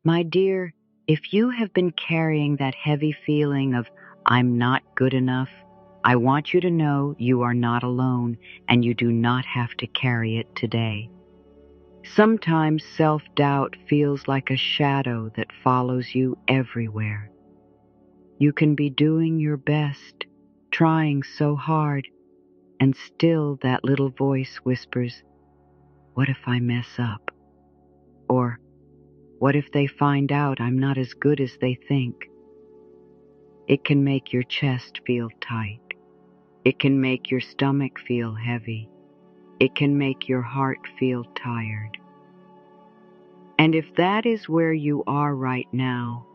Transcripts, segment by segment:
My dear, if you have been carrying that heavy feeling of, I'm not good enough, I want you to know you are not alone and you do not have to carry it today. Sometimes self-doubt feels like a shadow that follows you everywhere. You can be doing your best, trying so hard, and still that little voice whispers, what if I mess up? Or, what if they find out I'm not as good as they think? It can make your chest feel tight. It can make your stomach feel heavy. It can make your heart feel tired. And if that is where you are right now,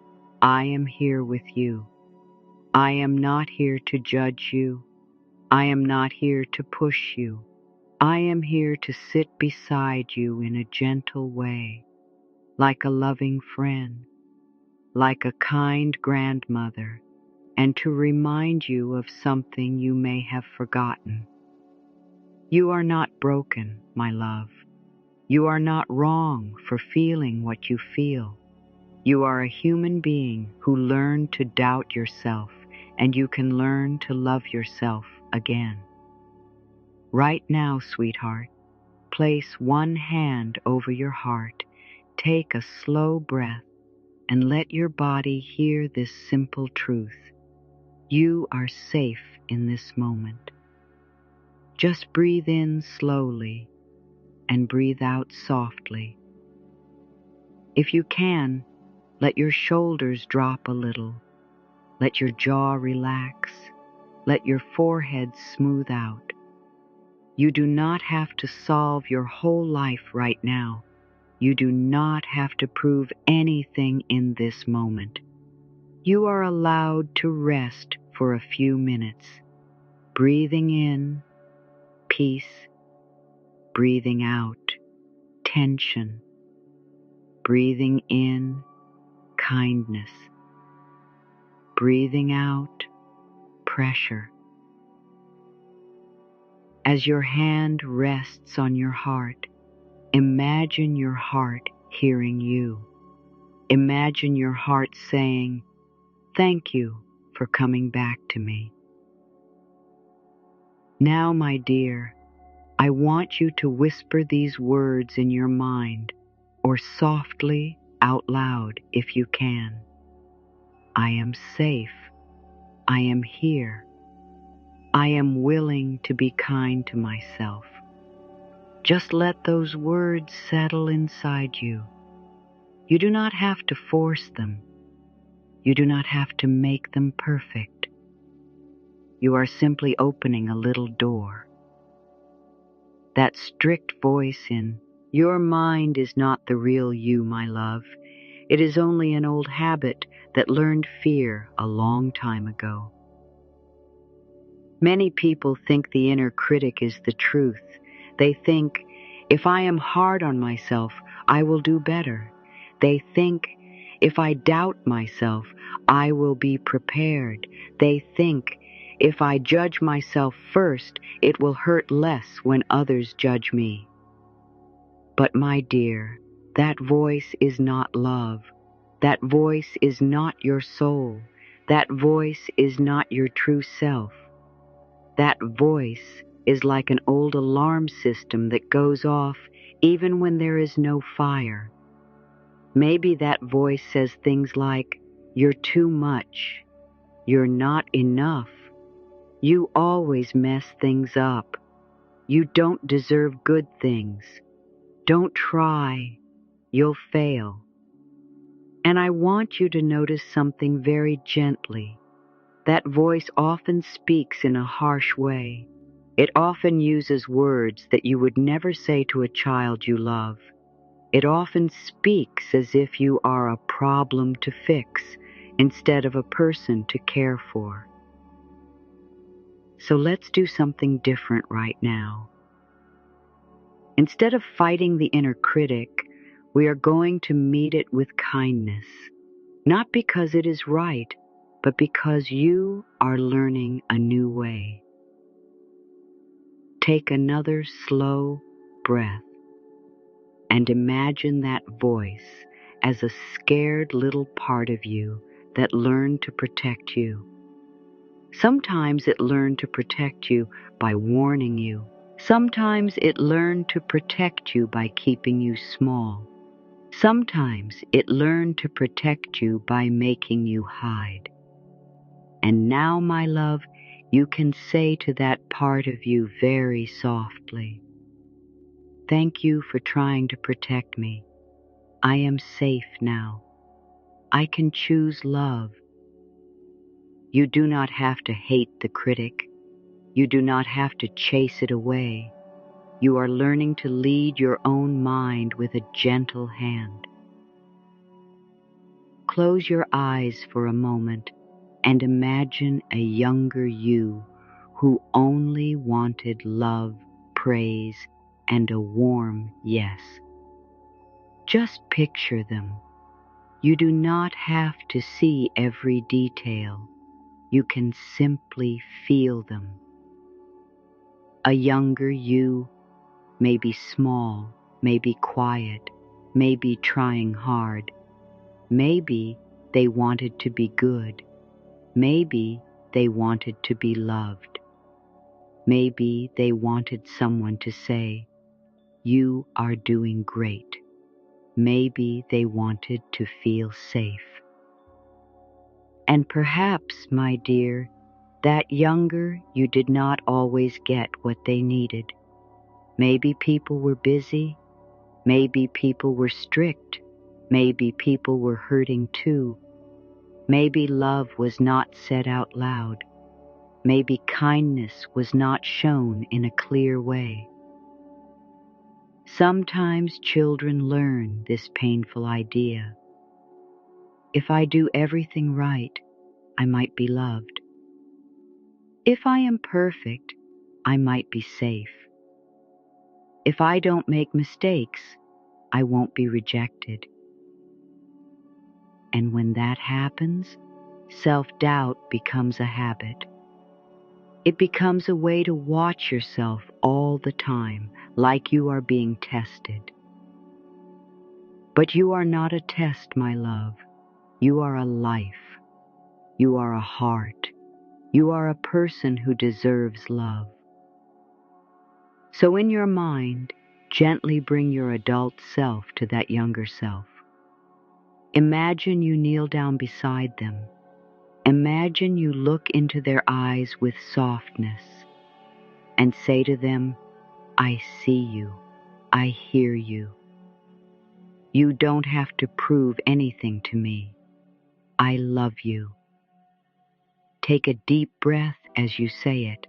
I am here with you. I am not here to judge you. I am not here to push you. I am here to sit beside you in a gentle way, like a loving friend, like a kind grandmother, and to remind you of something you may have forgotten. You are not broken, my love. You are not wrong for feeling what you feel. You are a human being who learned to doubt yourself, and you can learn to love yourself again. Right now, sweetheart, place one hand over your heart, take a slow breath, and let your body hear this simple truth. You are safe in this moment. Just breathe in slowly and breathe out softly. If you can, let your shoulders drop a little. Let your jaw relax. Let your forehead smooth out. You do not have to solve your whole life right now. You do not have to prove anything in this moment. You are allowed to rest for a few minutes, breathing in peace, breathing out tension, breathing in kindness, breathing out pressure. As your hand rests on your heart, imagine your heart hearing you. Imagine your heart saying, thank you for coming back to me. Now, my dear, I want you to whisper these words in your mind, or softly out loud if you can. I am safe. I am here. I am willing to be kind to myself. Just let those words settle inside you. You do not have to force them. You do not have to make them perfect. You are simply opening a little door. That strict voice in your mind is not the real you, my love. It is only an old habit that learned fear a long time ago. Many people think the inner critic is the truth. They think, if I am hard on myself, I will do better. They think, if I doubt myself, I will be prepared. They think, if I judge myself first, it will hurt less when others judge me. But my dear, that voice is not love. That voice is not your soul. That voice is not your true self. That voice is like an old alarm system that goes off even when there is no fire. Maybe that voice says things like, you're too much, you're not enough, you always mess things up, you don't deserve good things, don't try, you'll fail. And I want you to notice something very gently. That voice often speaks in a harsh way. It often uses words that you would never say to a child you love. It often speaks as if you are a problem to fix instead of a person to care for. So let's do something different right now. Instead of fighting the inner critic, we are going to meet it with kindness, not because it is right, but because you are learning a new way. Take another slow breath and imagine that voice as a scared little part of you that learned to protect you. Sometimes it learned to protect you by warning you. Sometimes it learned to protect you by keeping you small. Sometimes it learned to protect you by making you hide. And now, my love, you can say to that part of you very softly, "Thank you for trying to protect me. I am safe now. I can choose love." You do not have to hate the critic. You do not have to chase it away. You are learning to lead your own mind with a gentle hand. Close your eyes for a moment and imagine a younger you who only wanted love, praise, and a warm yes. Just picture them. You do not have to see every detail. You can simply feel them. A younger you may be small, may be quiet, may be trying hard. Maybe they wanted to be good. Maybe they wanted to be loved. Maybe they wanted someone to say, "You are doing great." Maybe they wanted to feel safe. And perhaps, my dear, that younger you did not always get what they needed. Maybe people were busy. Maybe people were strict. Maybe people were hurting too. Maybe love was not said out loud. Maybe kindness was not shown in a clear way. Sometimes children learn this painful idea. If I do everything right, I might be loved. If I am perfect, I might be safe. If I don't make mistakes, I won't be rejected. And when that happens, self-doubt becomes a habit. It becomes a way to watch yourself all the time, like you are being tested. But you are not a test, my love. You are a life. You are a heart. You are a person who deserves love. So in your mind, gently bring your adult self to that younger self. Imagine you kneel down beside them. Imagine you look into their eyes with softness and say to them, "I see you. I hear you. You don't have to prove anything to me. I love you." Take a deep breath as you say it.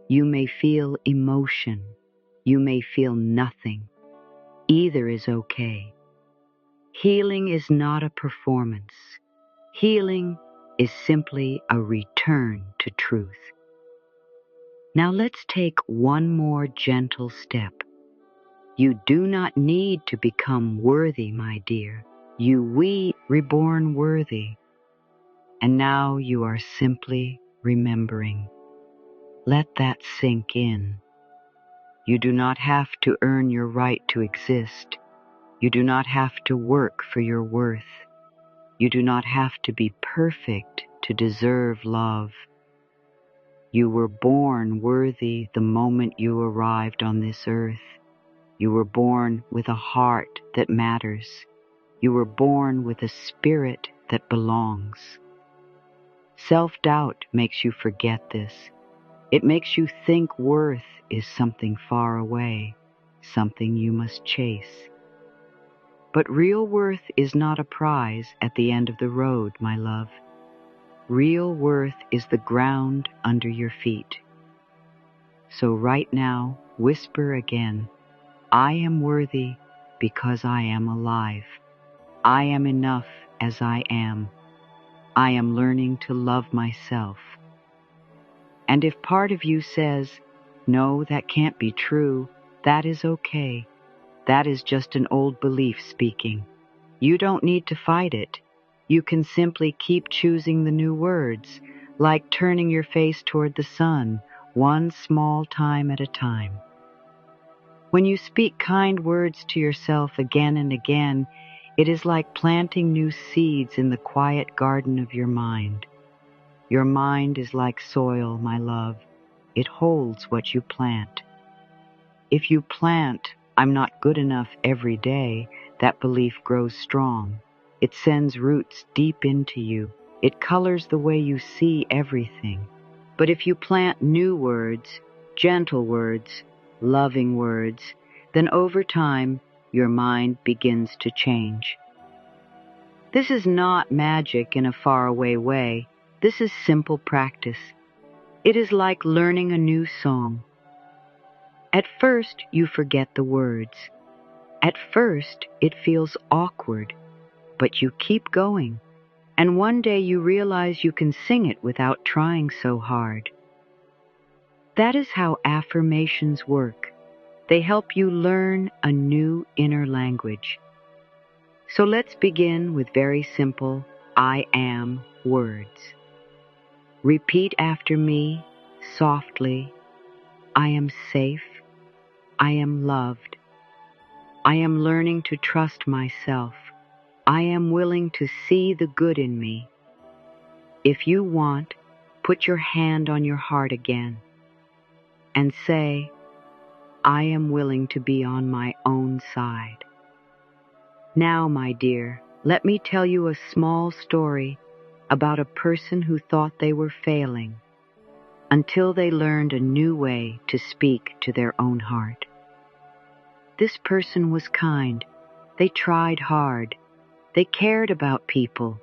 You may feel emotion. You may feel nothing. Either is okay. Healing is not a performance. Healing is simply a return to truth. Now let's take one more gentle step. You do not need to become worthy, my dear. We reborn worthy. And now you are simply remembering. Let that sink in. You do not have to earn your right to exist. You do not have to work for your worth. You do not have to be perfect to deserve love. You were born worthy the moment you arrived on this earth. You were born with a heart that matters. You were born with a spirit that belongs. Self-doubt makes you forget this. It makes you think worth is something far away, something you must chase. But real worth is not a prize at the end of the road, my love. Real worth is the ground under your feet. So right now, whisper again, "I am worthy because I am alive. I am enough as I am. I am learning to love myself." And if part of you says, "No, that can't be true," that is okay. That is just an old belief speaking. You don't need to fight it. You can simply keep choosing the new words, like turning your face toward the sun, one small time at a time. When you speak kind words to yourself again and again, It is like planting new seeds in the quiet garden of your mind. Your mind is like soil, my love. It holds what you plant. If you plant, "I'm not good enough" every day, that belief grows strong. It sends roots deep into you. It colors the way you see everything. But if you plant new words, gentle words, loving words, then over time, your mind begins to change. This is not magic in a faraway way. This is simple practice. It is like learning a new song. At first, you forget the words. At first, it feels awkward, but you keep going, and one day you realize you can sing it without trying so hard. That is how affirmations work. They help you learn a new inner language. So let's begin with very simple "I am" words. Repeat after me, softly. I am safe. I am loved. I am learning to trust myself. I am willing to see the good in me. If you want, put your hand on your heart again and say, "I am willing to be on my own side." Now, my dear, let me tell you a small story about a person who thought they were failing until they learned a new way to speak to their own heart. This person was kind. They tried hard. They cared about people.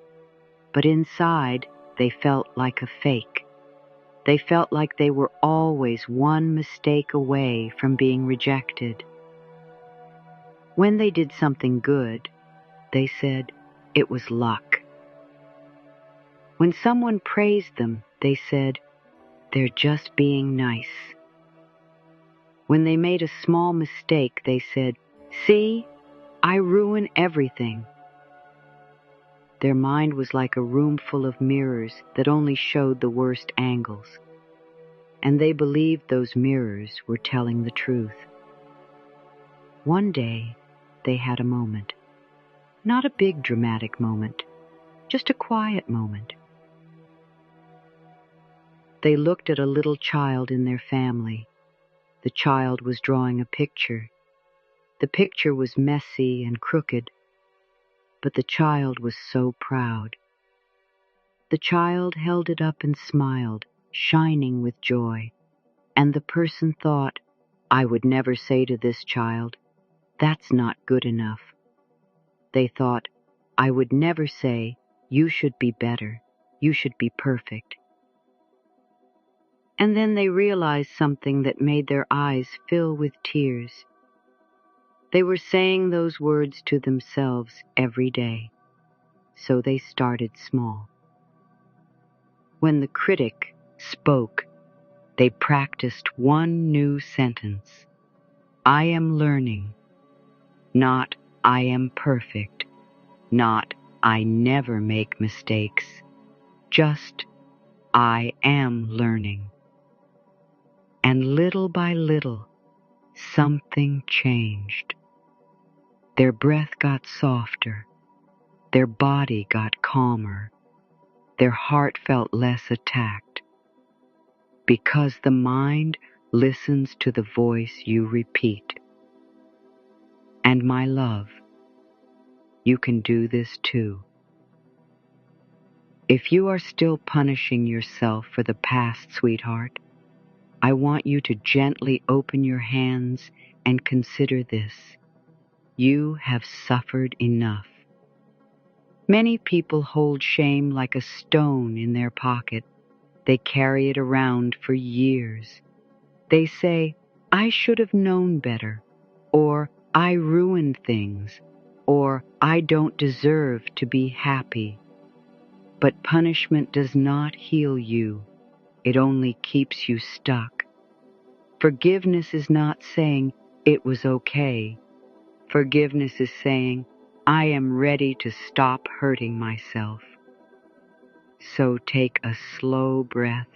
But inside, they felt like a fake. They felt like they were always one mistake away from being rejected. When they did something good, they said it was luck. When someone praised them, they said, "They're just being nice." When they made a small mistake, they said, "See, I ruin everything." Their mind was like a room full of mirrors that only showed the worst angles, and they believed those mirrors were telling the truth. One day, they had a moment. Not a big dramatic moment, just a quiet moment. They looked at a little child in their family. The child was drawing a picture. The picture was messy and crooked, but the child was so proud. The child held it up and smiled, shining with joy. And the person thought, "I would never say to this child, 'That's not good enough.' They thought, 'I would never say, 'You should be better, you should be perfect.'" And then they realized something that made their eyes fill with tears. They were saying those words to themselves every day, so they started small. When the critic spoke, they practiced one new sentence. "I am learning," not "I am perfect," not "I never make mistakes," just "I am learning." And little by little, something changed. Their breath got softer, their body got calmer, their heart felt less attacked, because the mind listens to the voice you repeat. And my love, you can do this too. If you are still punishing yourself for the past, sweetheart, I want you to gently open your hands and consider this. You have suffered enough. Many people hold shame like a stone in their pocket. They carry it around for years. They say, "I should have known better," or "I ruined things," or "I don't deserve to be happy." But punishment does not heal you. It only keeps you stuck. Forgiveness is not saying, "It was okay." Forgiveness is saying, "I am ready to stop hurting myself." So take a slow breath.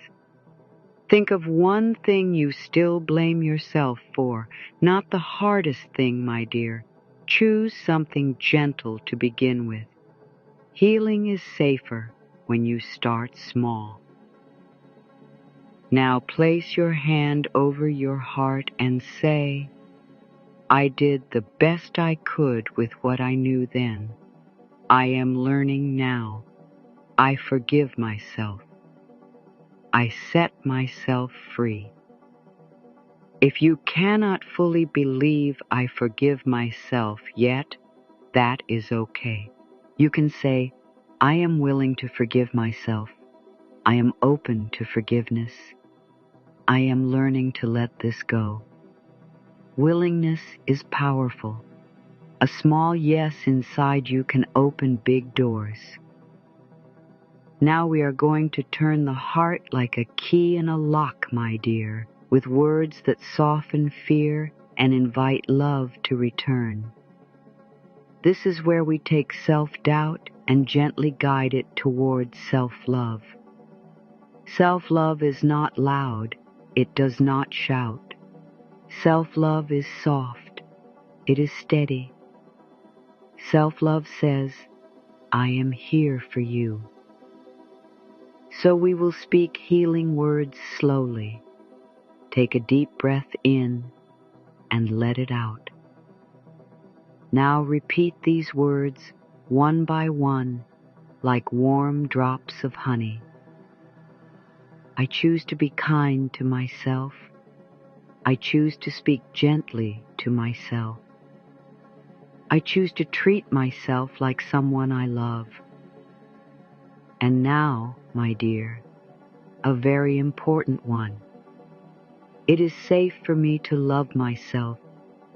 Think of one thing you still blame yourself for, not the hardest thing, my dear. Choose something gentle to begin with. Healing is safer when you start small. Now place your hand over your heart and say, I did the best I could with what I knew then. I am learning now. I forgive myself. I set myself free. If you cannot fully believe I forgive myself yet, that is okay. You can say, I am willing to forgive myself. I am open to forgiveness. I am learning to let this go. Willingness is powerful. A small yes inside you can open big doors. Now we are going to turn the heart like a key in a lock, my dear, with words that soften fear and invite love to return. This is where we take self-doubt and gently guide it towards self-love. Self-love is not loud. It does not shout. Self-love is soft. It is steady. Self-love says, I am here for you. So we will speak healing words slowly. Take a deep breath in and let it out. Now repeat these words one by one like warm drops of honey. I choose to be kind to myself. I choose to speak gently to myself. I choose to treat myself like someone I love. And now, my dear, a very important one. It is safe for me to love myself.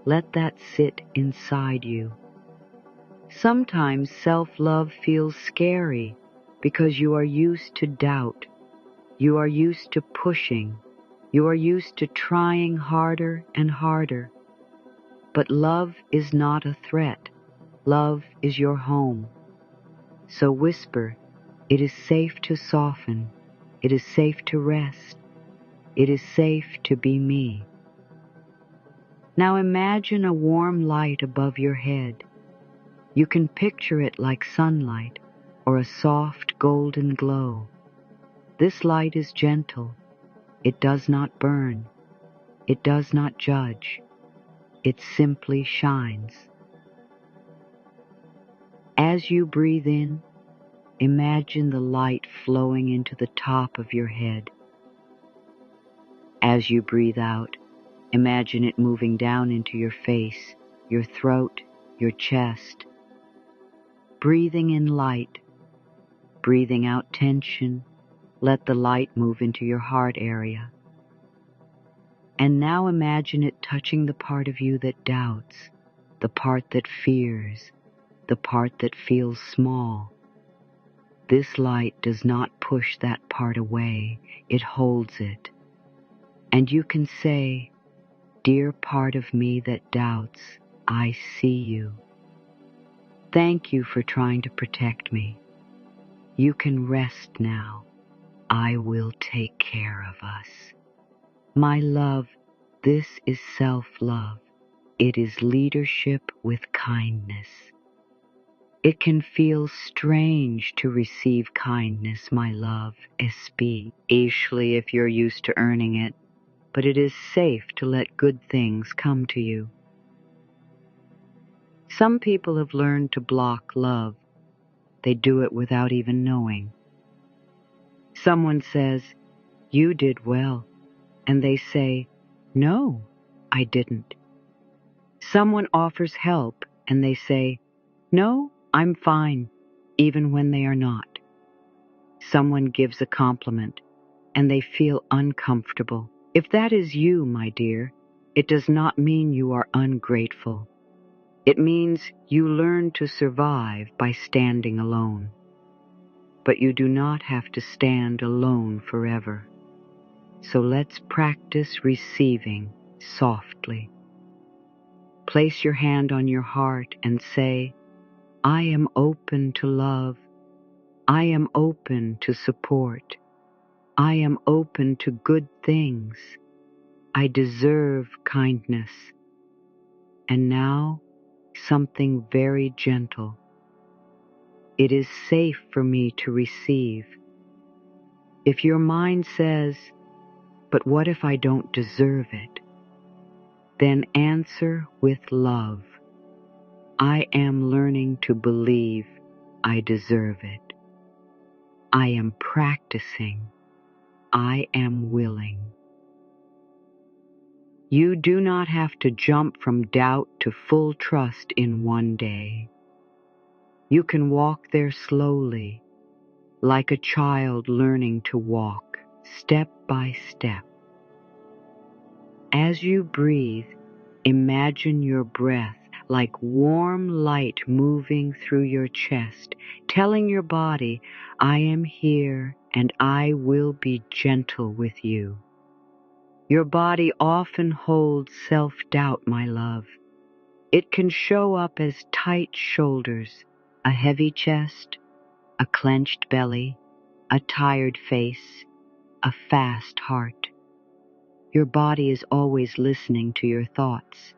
Let that sit inside you. Sometimes self-love feels scary because you are used to doubt. You are used to pushing. You are used to trying harder and harder. But love is not a threat. Love is your home. So whisper, it is safe to soften. It is safe to rest. It is safe to be me. Now imagine a warm light above your head. You can picture it like sunlight or a soft golden glow. This light is gentle. It does not burn. It does not judge. It simply shines. As you breathe in, imagine the light flowing into the top of your head. As you breathe out, imagine it moving down into your face, your throat, your chest. Breathing in light, breathing out tension, let the light move into your heart area. And now imagine it touching the part of you that doubts, the part that fears, the part that feels small. This light does not push that part away, it holds it. And you can say, dear part of me that doubts, I see you. Thank you for trying to protect me. You can rest now. I will take care of us. My love, this is self-love. It is leadership with kindness. It can feel strange to receive kindness, my love, especially if you're used to earning it, but it is safe to let good things come to you. Some people have learned to block love. They do it without even knowing. Someone says, you did well, and they say, no, I didn't. Someone offers help, and they say, no, I'm fine, even when they are not. Someone gives a compliment, and they feel uncomfortable. If that is you, my dear, it does not mean you are ungrateful. It means you learn to survive by standing alone. But you do not have to stand alone forever. So let's practice receiving softly. Place your hand on your heart and say, I am open to love. I am open to support. I am open to good things. I deserve kindness. And now, something very gentle. It is safe for me to receive. If your mind says, "But what if I don't deserve it?" then answer with love, "I am learning to believe I deserve it. I am practicing. I am willing." You do not have to jump from doubt to full trust in one day. You can walk there slowly, like a child learning to walk, step by step. As you breathe, imagine your breath like warm light moving through your chest, telling your body, "I am here and I will be gentle with you." Your body often holds self-doubt, my love. It can show up as tight shoulders, a heavy chest, a clenched belly, a tired face, a fast heart. Your body is always listening to your thoughts.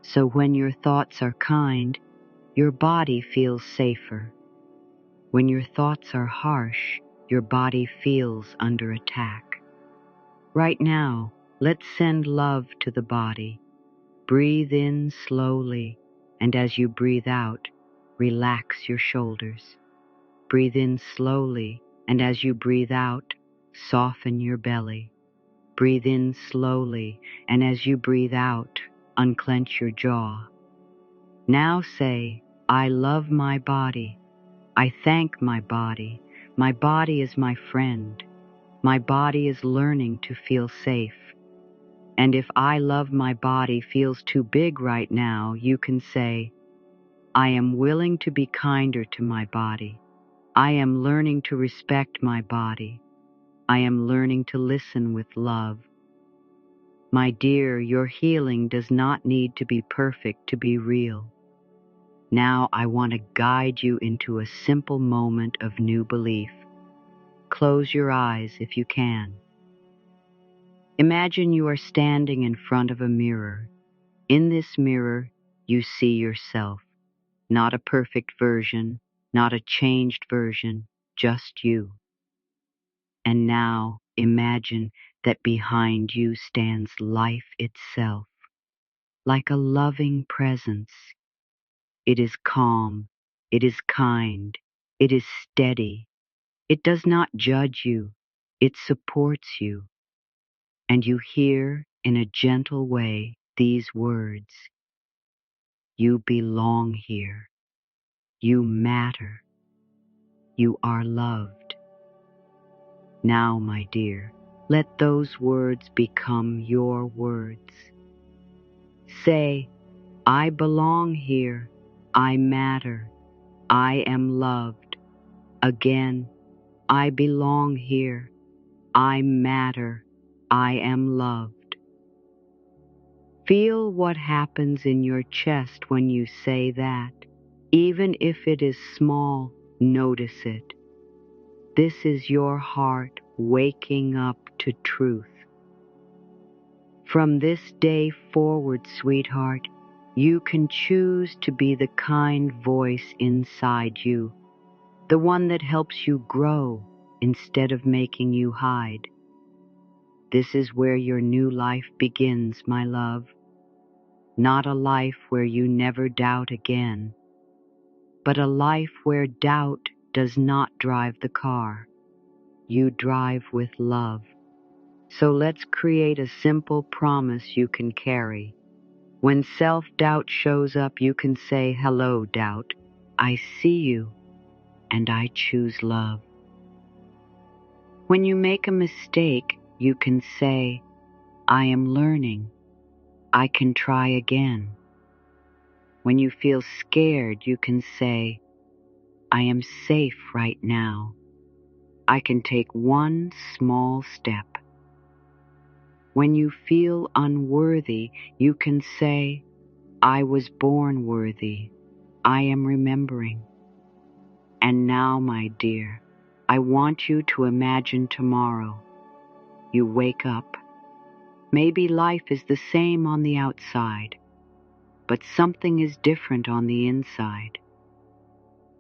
So when your thoughts are kind, your body feels safer. When your thoughts are harsh, your body feels under attack. Right now, let's send love to the body. Breathe in slowly, and as you breathe out, relax your shoulders. Breathe in slowly, and as you breathe out, soften your belly. Breathe in slowly, and as you breathe out, unclench your jaw. Now say, "I love my body. I thank my body. My body is my friend. My body is learning to feel safe." And if "I love my body" feels too big right now, you can say, "I am willing to be kinder to my body. I am learning to respect my body. I am learning to listen with love." My dear, your healing does not need to be perfect to be real. Now I want to guide you into a simple moment of new belief. Close your eyes if you can. Imagine you are standing in front of a mirror. In this mirror, you see yourself. Not a perfect version, not a changed version, just you. And now imagine that behind you stands life itself, like a loving presence. It is calm, it is kind, it is steady. It does not judge you, it supports you. And you hear in a gentle way these words, "You belong here. You matter. You are loved." Now, my dear, let those words become your words. Say, "I belong here. I matter. I am loved." Again, "I belong here. I matter. I am loved." Feel what happens in your chest when you say that. Even if it is small, notice it. This is your heart waking up to truth. From this day forward, sweetheart, you can choose to be the kind voice inside you, the one that helps you grow instead of making you hide. This is where your new life begins, my love. Not a life where you never doubt again, but a life where doubt does not drive the car. You drive with love. So let's create a simple promise you can carry. When self-doubt shows up, you can say, "Hello, doubt. I see you, and I choose love." When you make a mistake, you can say, "I am learning. I can try again." When you feel scared, you can say, "I am safe right now. I can take one small step." When you feel unworthy, you can say, "I was born worthy. I am remembering." And now, my dear, I want you to imagine tomorrow. You wake up. Maybe life is the same on the outside. but something is different on the inside.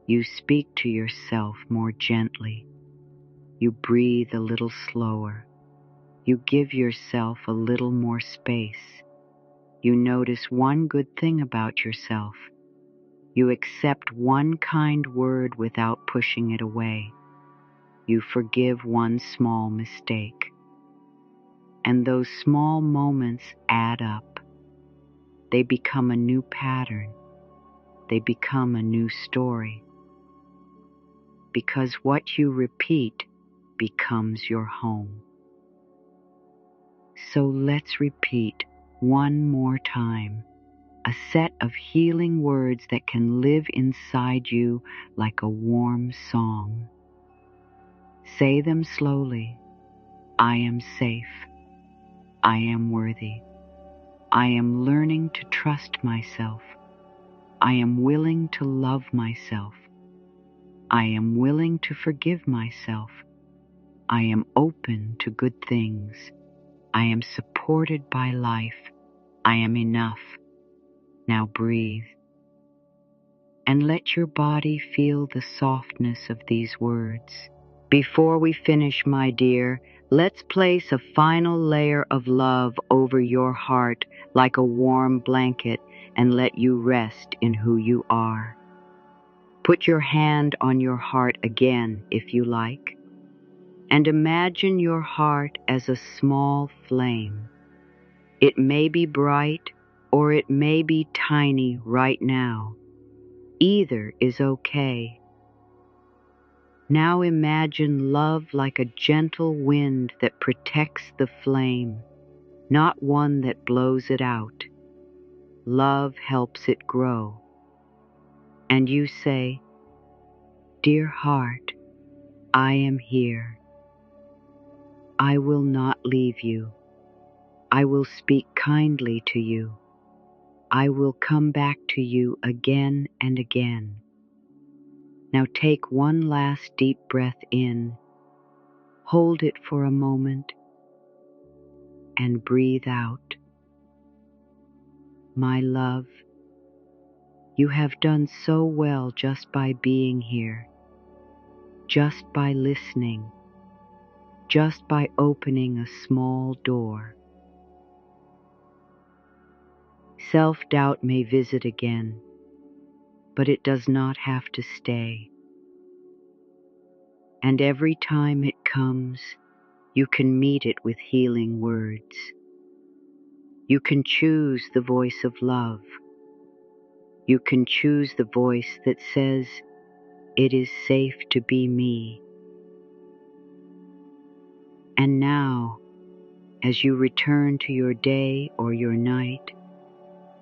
You speak to yourself more gently. You breathe a little slower. You give yourself a little more space. You notice one good thing about yourself. You accept one kind word without pushing it away. You forgive one small mistake. And those small moments add up. They become a new pattern. They become a new story. Because what you repeat becomes your home. So let's repeat one more time a set of healing words that can live inside you like a warm song. Say them slowly. I am safe. I am worthy. I am learning to trust myself. I am willing to love myself. I am willing to forgive myself. I am open to good things. I am supported by life. I am enough. Now breathe. And let your body feel the softness of these words. Before we finish, my dear, let's place a final layer of love over your heart like a warm blanket and let you rest in who you are. Put your hand on your heart again, if you like, and imagine your heart as a small flame. It may be bright or it may be tiny right now. Either is okay. Now imagine love like a gentle wind that protects the flame, not one that blows it out. Love helps it grow. And you say, Dear heart, I am here. I will not leave you. I will speak kindly to you. I will come back to you again and again. Now take one last deep breath in, hold it for a moment, and breathe out. My love, you have done so well just by being here, just by listening, just by opening a small door. Self-doubt may visit again, but it does not have to stay. And every time it comes, you can meet it with healing words. You can choose the voice of love. You can choose the voice that says, it is safe to be me. And now, as you return to your day or your night,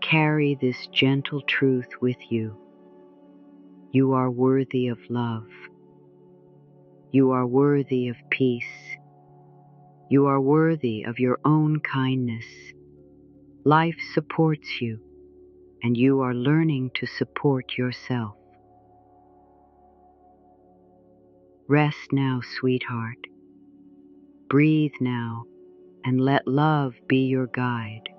carry this gentle truth with you. You are worthy of love. You are worthy of peace. You are worthy of your own kindness. Life supports you, and you are learning to support yourself. Rest now, sweetheart. Breathe now, and let love be your guide.